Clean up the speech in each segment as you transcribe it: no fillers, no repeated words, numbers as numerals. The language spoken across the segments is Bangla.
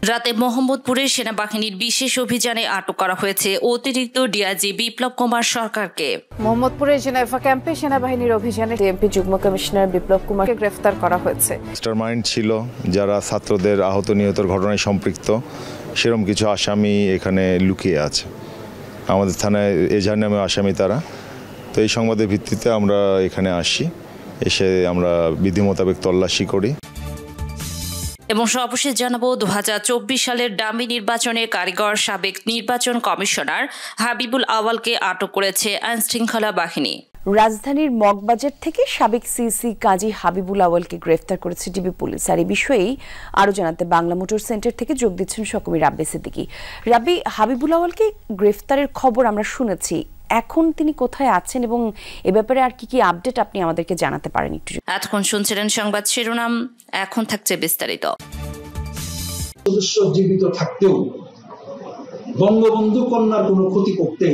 রাতে মোহাম্মদপুরে সেনাবাহিনীর বিশেষ অভিযানে আটক করা হয়েছে অতিরিক্ত ডিআইজি বিপ্লব কুমার সরকারকে। মোহাম্মদপুরের জেনেভা ক্যাম্পে সেনাবাহিনীর অভিযানে ডিএমপি যুগ্ম কমিশনার বিপ্লব কুমারকে গ্রেফতার করা হয়েছে। মাস্টারমাইন্ড ছিল যারা ছাত্রদের আহত নিহতের ঘটনায় সম্পৃক্ত, সেরকম কিছু আসামি এখানে লুকিয়ে আছে। আমাদের থানায় এজাহার নামে আসামি তারা। তো এই সংবাদের ভিত্তিতে আমরা এখানে আসি, এসে আমরা বিধি মোতাবেক তল্লাশি করি। এবং সর্বশেষ জানাবো 2024 সালের ডামি নির্বাচনে কারিগর সাবেক নির্বাচন কমিশনার হাবিবুল আওয়ালকে আটক করেছে আইনশৃঙ্খলা বাহিনী। রাজধানীর মগবাজার থেকে সাবেক সিসি কাজী হাবিবুল আওয়ালকে গ্রেফতার করেছে ডিবি পুলিশ। আর এই বিষয়েই আরো জানাতে বাংলা মোটর সেন্টার থেকে যোগ দিচ্ছেন সকমি রাব্বি সিদ্দিকী। রাব্বি, হাবিবুল আওয়ালকে গ্রেফতারের খবর আমরা শুনেছি, এখন তিনি কোথায় আছেন এবং এ ব্যাপারে আর কি কি আপডেট আপনি আমাদেরকে জানাতে পারেন একটু? এতক্ষণ শুনছিলেন সংবাদ শিরোনাম, এখন থাকছে বিস্তারিত। সদস্য জীবিত থাকতেও বঙ্গবন্ধু কন্যার কোনো ক্ষতি করতে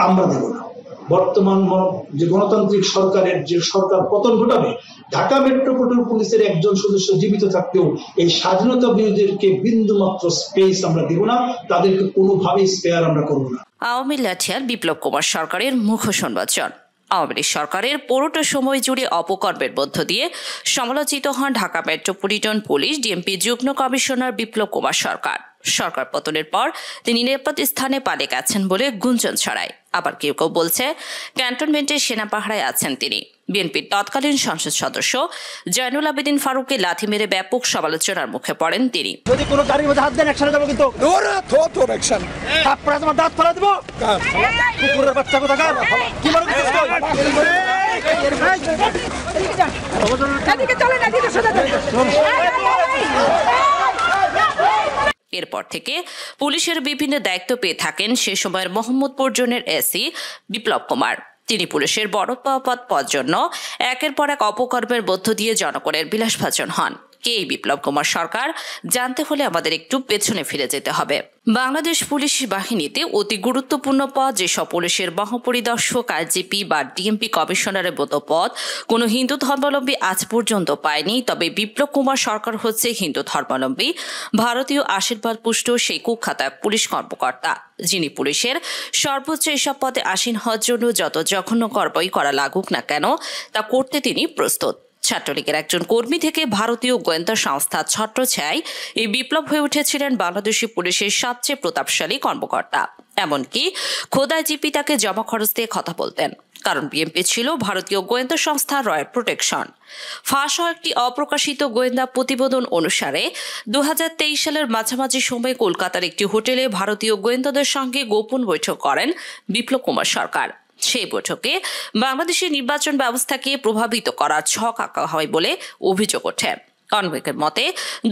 আমরা দেব না। বর্তমান যে গণতান্ত্রিক সরকারের যে সরকার পতন ঘটাবে, ঢাকা মেট্রোপলিটন পুলিশের একজন সদস্য জীবিত থাকতেও এই স্বাধীনতা বিরোধীদেরকে বিন্দুমাত্র স্পেস আমরা দেব না, তাদেরকে কোনোভাবেই স্পেয়ার আমরা করব না। আওয়ামী লাঠিয়াল বিপ্লব কুমার সরকারের মুখ্য সংবাদজন। আওয়ামী লীগ সরকারের পুরোটা সময় জুড়ে অপকর্মের মধ্য দিয়ে সমালোচিত হন ঢাকা মেট্রোপলিটন পুলিশ ডিএমপি যুগ্ম কমিশনার বিপ্লব কুমার সরকার। সরকার পতনের পর তিনি নিরাপদ স্থানে পালিয়ে গেছেন বলে গুঞ্জন ছড়ায়। আবার কেউ কেউ বলছে ক্যান্টনমেন্টের সেনা পাহারায় আছেন তিনি। বিএনপির তৎকালীন সংসদ সদস্য জয়নুল আবেদিন ফারুককে লাথি মেরে ব্যাপক সমালোচনার মুখে পড়েন তিনি। যদি কোনো গাড়ির মধ্যে হাত দেন অ্যাকশনে যাব, কিন্তু তোর অ্যাকশন আপনারা তোমার দাঁত ফেলা দেব। কুকুরের বাচ্চা কোথাকার কি মনে করছিস? এদিকে চলে না, এদিকে সোজা চলে। এরপর থেকে পুলিশের বিভিন্ন দায়িত্ব পেয়ে থাকেন সে সময়ের মোহাম্মদপুর জোনের এসি বিপ্লব কুমার। তিনি পুলিশের বড় পদ জন্য একের পর এক অপকর্মের মধ্য দিয়ে জনগণের বিলাসভাজন হন। কে এই বিপ্লব কুমার সরকার জানতে হলে আমাদের একটু পেছনে ফিরে যেতে হবে। বাংলাদেশ পুলিশ বাহিনীতে অতি গুরুত্বপূর্ণ পদ যেসব পুলিশের মহাপরিদর্শক, আইজিপি বা ডিএমপি কমিশনারের মতো পদ কোনো হিন্দু ধর্মাবলম্বী আজ পর্যন্ত পায়নি। তবে বিপ্লব কুমার সরকার হচ্ছে হিন্দু ধর্মাবলম্বী ভারতীয় আশীর্বাদ পুষ্ট সেই কুখ্যাত পুলিশ কর্মকর্তা, যিনি পুলিশের সর্বোচ্চ এসব পদে আসীন হওয়ার জন্য যত জঘন্য কর্মই করা লাগুক না কেন তা করতে তিনি প্রস্তুত। ছাত্রলীগের একজন কর্মী থেকে ভারতীয় গোয়েন্দা সংস্থা ছত্রছায়ায় এই বিপ্লব হয়ে উঠেছিলেন বাংলাদেশি পুলিশের সবচেয়ে প্রতাপশালী কর্মকর্তা। এমনকি খোদাই জিপি তাকে জমা খরচ দিয়ে কথা বলতেন, কারণ বিএমপি ছিল ভারতীয় গোয়েন্দা সংস্থা রয়্যাল প্রোটেকশন। ফাঁস হওয়া একটি অপ্রকাশিত গোয়েন্দা প্রতিবেদন অনুসারে 2023 সালের মাঝামাঝি সময়ে কলকাতার একটি হোটেলে ভারতীয় গোয়েন্দাদের সঙ্গে গোপন বৈঠক করেন বিপ্লব কুমার সরকার। সেই বৈঠকে বাংলাদেশের নির্বাচন ব্যবস্থাকে প্রভাবিত করার ছক আঁকা হয় বলে অভিযোগ ওঠে। কনভেকের মতে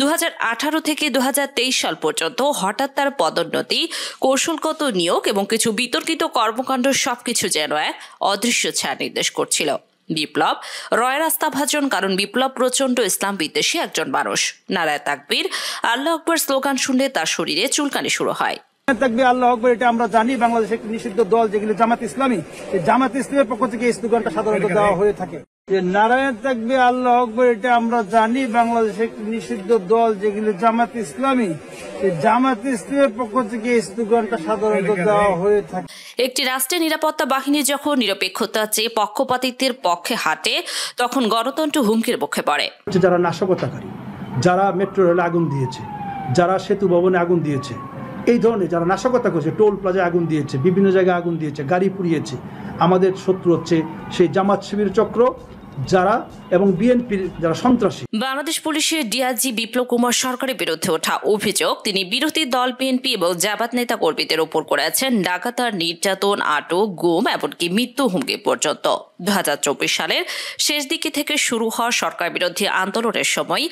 2018 থেকে 2023 সাল পর্যন্ত হঠাৎ তার পদোন্নতি, কৌশলগত নিয়োগ এবং কিছু বিতর্কিত কর্মকাণ্ড সবকিছু যেন এক অদৃশ্য ছায়া নির্দেশ করছিল। বিপ্লব রয়ের আস্থাভাজন, কারণ বিপ্লব প্রচন্ড ইসলাম বিদ্বেষী একজন মানুষ। নারায়ে তাকবীর, আল্লাহ আকবর স্লোগান শুনলে তার শরীরে চুলকানি শুরু হয়। তাকবীর, আল্লাহু আকবার, এটা আমরা জানি বাংলাদেশের একটি নিষিদ্ধ দল যেগুলো জামাত ইসলামী, এই জামাত ইসলামের পক্ষ থেকে এই স্লোগানটা সাধারণত দেওয়া হয়ে থাকে। নারায়ে তাকবীর, আল্লাহু আকবার, এটা আমরা জানি বাংলাদেশের একটি নিষিদ্ধ দল যেগুলো জামাত ইসলামী, এই জামাত ইসলামের পক্ষ থেকে এই স্লোগানটা সাধারণত দেওয়া হয়ে থাকে। একটি রাষ্ট্রের নিরাপত্তা বাহিনী যখন নিরপেক্ষতার চেয়ে পক্ষপাতিত্বের পক্ষে হাঁটে, তখন গণতন্ত্র হুমকির মুখে পড়ে। যারা নাশকতাকারী, যারা মেট্রো রেলে আগুন দিয়েছে, যারা সেতু ভবনে আগুন দিয়েছে, এই ধরনের যারা নাশকতা করেছে, টোল প্লাজায় আগুন দিয়েছে, বিভিন্ন জায়গায় আগুন দিয়েছে, গাড়ি পুড়িয়েছে, আমাদের শত্রু হচ্ছে সেই জামাত শিবির চক্র যারা এবং বিএনপির যারা সন্ত্রাসী। বাংলাদেশ পুলিশের ডিআইজি বিপ্লব কুমার সরকারের বিরুদ্ধে ওঠা অভিযোগ তিনি বিরোধী দল বিএনপি এবং জামাত নেতা কর্মীদের উপর করেছেন লাগাতার নির্যাতন, আটক, গুম, এমনকি মৃত্যু হুমকি পর্যন্ত। 2024 সালের শেষ দিকে থেকে শুরু হওয়া সরকার বিরোধী আন্দোলনের সময়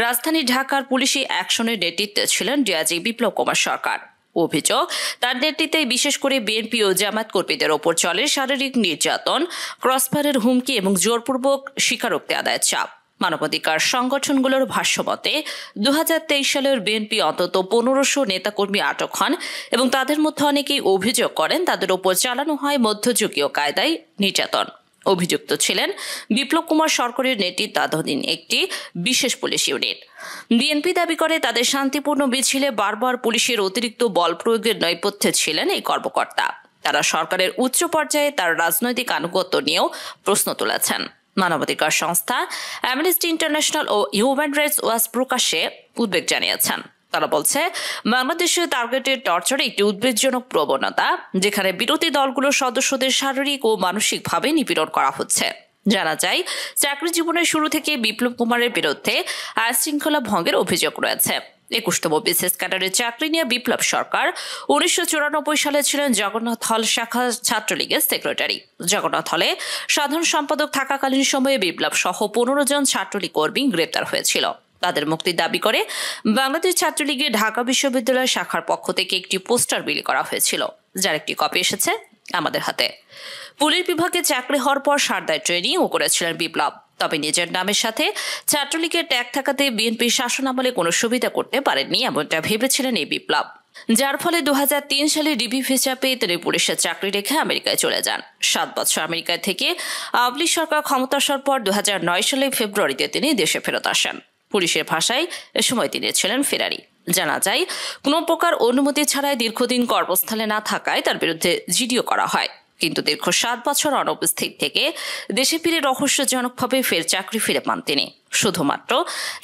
রাজধানী ঢাকার পুলিশি অ্যাকশনের নেতৃত্বে ছিলেন ডিআইজি বিপ্লব কুমার সরকার। অভিযোগ, তার নেতৃত্বে বিশেষ করে বিএনপি ও জামাত কর্মীদের ওপর চলে শারীরিক নির্যাতন, ক্রসফায়ারের হুমকি এবং জোরপূর্বক স্বীকারোক্তি আদায়ের চাপ। মানবাধিকার সংগঠনগুলোর ভাষ্যমতে 2023 সালের বিএনপি অন্তত 1500 নেতাকর্মী আটক হন এবং তাদের মধ্যে অনেকেই অভিযোগ করেন তাদের ওপর চালানো হয় মধ্যযুগীয় কায়দায় নির্যাতন। অভিযুক্ত ছিলেন বিপ্লব কুমার সরকারের নেতৃত্বাধীন একটি বিশেষ পুলিশ ইউনিট। বিএনপি দাবি করে তাদের শান্তিপূর্ণ মিছিলে বারবার পুলিশের অতিরিক্ত বল প্রয়োগের নেপথ্যে ছিলেন এই কর্মকর্তা। তারা সরকারের উচ্চ পর্যায়ে তার রাজনৈতিক আনুগত্য নিয়েও প্রশ্ন তুলেছেন। মানবাধিকার সংস্থা অ্যামনেস্টি ইন্টারন্যাশনাল ও হিউম্যান রাইটস ওয়াচ প্রকাশ্যে উদ্বেগ জানিয়েছেন। তারা বলছে, বাংলাদেশে টার্গেটেড টর্চার একটি উদ্বেগজনক প্রবণতা, যেখানে বিরোধী দলগুলোর সদস্যদের শারীরিক ও মানসিকভাবে নিপীড়ন করা হচ্ছে। জানা যায়, চাকরি জীবনের শুরু থেকে বিপ্লব কুমারের বিরুদ্ধে আইন শৃঙ্খলা ভঙ্গের অভিযোগ রয়েছে। 21তম বিশেষ ক্যাডারের চাকরি নিয়ে বিপ্লব সরকার 1994 সালে ছিলেন জগন্নাথ হল শাখা ছাত্রলীগের সেক্রেটারি। জগন্নাথ হলে সাধারণ সম্পাদক থাকাকালীন সময়ে বিপ্লব সহ 15 জন ছাত্রলীগ কর্মী গ্রেপ্তার হয়েছিল। তাদের মুক্তির দাবি করে বাংলাদেশ ছাত্রলীগের ঢাকা বিশ্ববিদ্যালয় শাখার পক্ষ থেকে একটি পোস্টার বিলি করা হয়েছিল, যার একটি কপি এসেছে আমাদের হাতে। পুলিশ বিভাগে চাকরি হওয়ার পর সারদায় ট্রেনিংও করেছিলেন বিপ্লব। তবে নিজের নামের সাথে ছাত্রলীগের ট্যাগ থাকাতে বিএনপির শাসনামলে কোনো সুবিধা করতে পারেননি, এমনটা ভেবেছিলেন এই বিপ্লব। যার ফলে 2003 সালে ডিবি ভিসা পেয়ে তিনি পুলিশের চাকরি রেখে আমেরিকায় চলে যান। 7 বছর আমেরিকায় থেকে আওয়ামী লীগ সরকার ক্ষমতা আসার পর 2009 সালের ফেব্রুয়ারিতে তিনি দেশে ফেরত আসেন। পুলিশের ভাষায় এ সময় তিনি ছিলেন ফেরারি। জানা যায়, কোনো প্রকার অনুমতি ছাড়াই দীর্ঘদিন কর্মস্থলে না থাকায় তার বিরুদ্ধে জিডিও করা হয়। কিন্তু দীর্ঘ 7 বছর অনুপস্থিত থেকে দেশে ফিরে রহস্যজনকভাবে ফের চাকরি ফিরে পান তিনি। শুধুমাত্র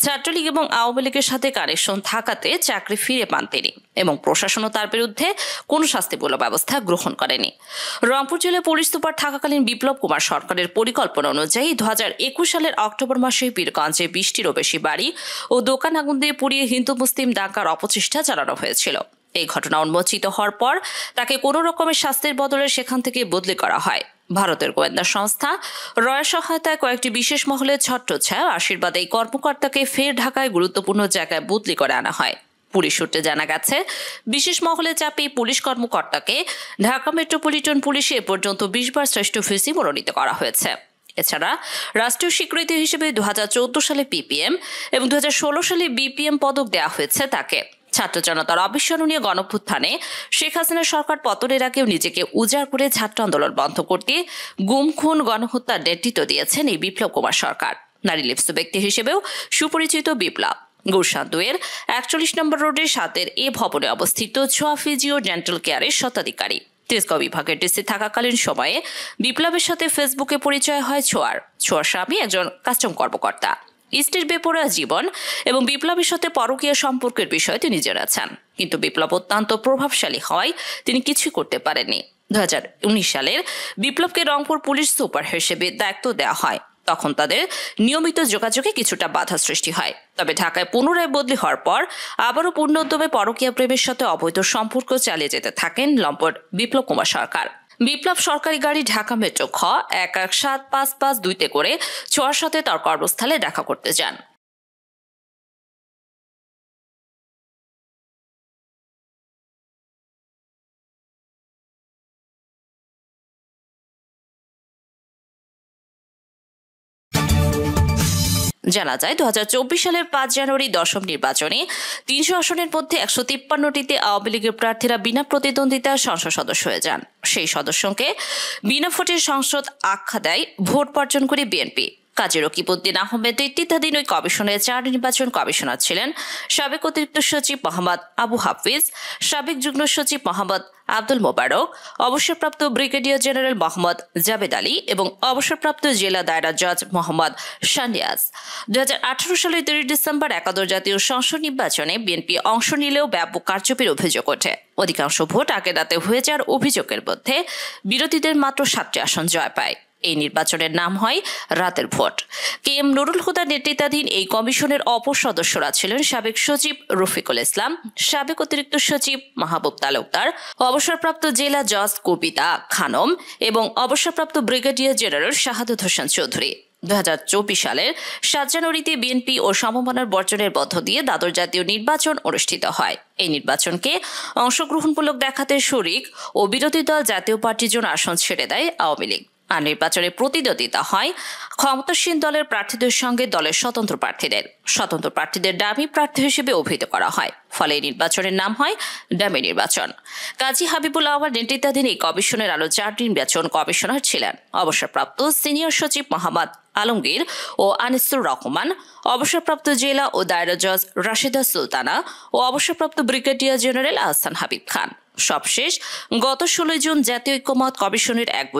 ছাত্রলীগ এবং আওয়ামী লীগের সাথে কানেকশন থাকাতে চাকরি ফিরে পান তিনি, এবং প্রশাসনও তার বিরুদ্ধে কোনো শাস্তিমূলক ব্যবস্থা গ্রহণ করেনি। রংপুর জেলায় পুলিশ সুপার থাকাকালীন বিপ্লব কুমার সরকারের পরিকল্পনা অনুযায়ী 2021 সালের অক্টোবর মাসে পীরগঞ্জে 20টিরও বেশি বাড়ি ও দোকান আগুন দিয়ে পুড়িয়ে হিন্দু মুসলিম দাঙ্গার অপচেষ্টা চালানো হয়েছিল। এই ঘটনা উন্মোচিত হওয়ার পর তাকে কোনো রকমের শাস্তির বদলে সেখান থেকে বদলি করা হয়। ভারতের গোয়েন্দা সংস্থা রয়ের সহায়তায় কয়েকটি বিশেষ মহলের ছত্রছায়া আশীর্বাদে এই কর্মকর্তাকে ফের ঢাকায় গুরুত্বপূর্ণ জায়গায় বদলি করে আনা হয়। পুলিশ সূত্রে জানা গেছে, বিশেষ মহলের চাপে পুলিশ কর্মকর্তাকে ঢাকা মেট্রোপলিটন পুলিশে এ পর্যন্ত 20 বার শ্রেষ্ঠ ভিসি মনোনীত করা হয়েছে। এছাড়া রাষ্ট্রীয় স্বীকৃতি হিসেবে 2014 সালে পিপিএম এবং 2016 সালে বিপিএম পদক দেওয়া হয়েছে তাকে। ছাত্র জনতার অবিস্মরণীয় গণঅভ্যুত্থানে শেখ হাসিনা সরকার পতনের আগেও নিজেকে উজাড় করে ছাত্র আন্দোলন বন্ধ করতে গুম খুন গণহত্যার নেতৃত্ব দিয়েছেন এই বিপ্লব কুমার সরকার। নারী লিপ্ত ব্যক্তি হিসেবেও সুপরিচিত বিপ্লব গুলশান 2-এর 41 নম্বর রোডের 7-এর এ ভবনে অবস্থিত ছোয়া ফিজিও ডেন্টাল কেয়ারের স্বত্বাধিকারী। তেজগাঁও বিভাগের ডিসি থাকাকালীন সময়ে বিপ্লবের সাথে ফেসবুকে পরিচয় হয় ছোয়ার স্বামী একজন কাস্টম কর্মকর্তা। স্ত্রীর বেপরোয়া জীবন এবং বিপ্লবের সাথে পরকীয়া সম্পর্কের বিষয়ে তিনি জেনেছেন, কিন্তু বিপ্লব অত্যন্ত প্রভাবশালী হওয়ায় তিনি কিছুই করতে পারেননি। 2019 সালের বিপ্লবকে রংপুর পুলিশ সুপার হিসেবে দায়িত্ব দেওয়া হয়। তখন তাদের নিয়মিত যোগাযোগে কিছুটা বাধা সৃষ্টি হয়। তবে ঢাকায় পুনরায় বদলি হওয়ার পর আবারও পূর্ণ উদ্যমে পরকীয়া প্রেমের সাথে অবৈধ সম্পর্ক চালিয়ে যেতে থাকেন লম্পট বিপ্লব কুমার সরকার। বিপ্লব সরকারি গাড়ি ঢাকা মেট্রো খ 11755-2-তে করে ছোয়ার সাথে তার কর্মস্থলে দেখা করতে যান। জানা যায়, 2024 সালের 5 জানুয়ারি দশম নির্বাচনে 300 আসনের মধ্যে 153টিতে আওয়ামী লীগের প্রার্থীরা বিনা প্রতিদ্বন্দ্বিতায় সংসদ সদস্য হয়ে যান। সেই সদস্যকে বিনা ভোটের সংসদ আখ্যা দেয় ভোট বর্জন করে বিএনপি। কাজী রকিবউদ্দিন আহমেদ নেতৃত্বাধীন ওই কমিশনের 4 নির্বাচন কমিশনার ছিলেন সাবেক অতিরিক্ত সচিব মোহাম্মদ আবু হাফিজ, সাবেক যুগ্ম সচিব মোহাম্মদ আব্দুল মোবারক, অবসরপ্রাপ্ত ব্রিগেডিয়ার জেনারেল মোহাম্মদ জাবেদ আলী এবং অবসরপ্রাপ্ত জেলা দায়রা জজ মোহাম্মদ শানিয়াজ। 2018 সালের 3 ডিসেম্বর একাদশ জাতীয় সংসদ নির্বাচনে বিএনপি অংশ নিলেও ব্যাপক কারচুপির অভিযোগ ওঠে। অধিকাংশ ভোট আগের রাতে হয়ে যাওয়ার অভিযোগের মধ্যে বিরোধীদের মাত্র 7টি আসন জয় পায়। এই নির্বাচনের নাম হয় রাতের ভোট। KM নুরুল হুদার নেতৃত্বাধীন এই কমিশনের অপর সদস্যরা ছিলেন সাবেক সচিব রফিকুল ইসলাম, সাবেক অতিরিক্ত সচিব মাহবুব তালুকদার, অবসরপ্রাপ্ত জেলা জজ কবিতা খানম এবং অবসরপ্রাপ্ত ব্রিগেডিয়ার জেনারেল শাহাদত হোসেন চৌধুরী। 2024 সালের 7 জানুয়ারিতে বিএনপি ও সমমনার বর্জনের মধ্য দিয়ে দ্বাদশ জাতীয় নির্বাচন অনুষ্ঠিত হয়। এই নির্বাচনকে অংশগ্রহণমূলক দেখাতে শরিক ও বিরোধী দল জাতীয় পার্টির জন্য আসন ছেড়ে দেয় আওয়ামী লীগ। আর নির্বাচনে প্রতিদ্বন্দ্বিতা হয় ক্ষমতাসীন দলের প্রার্থীদের সঙ্গে দলের স্বতন্ত্র প্রার্থীদের ডামি প্রার্থী হিসেবে অভিহিত করা হয়। ফলে এই নির্বাচনের নাম হয় ডামি নির্বাচন। কাজী হাবিবুল আওয়াল নেতৃত্বাধীন এই কমিশনের আরো 4 নির্বাচন কমিশনার ছিলেন অবসরপ্রাপ্ত সিনিয়র সচিব মোহাম্মদ আলমগীর ও আনিসুর রহমান, অবসরপ্রাপ্ত জেলা ও দায়রা জজ রাশেদা সুলতানা ও অবসরপ্রাপ্ত ব্রিগেডিয়ার জেনারেল আহসান হাবিব খান। সবশেষ গত 16 জুন জাতীয় ঐক্যমত্য কমিশনের এক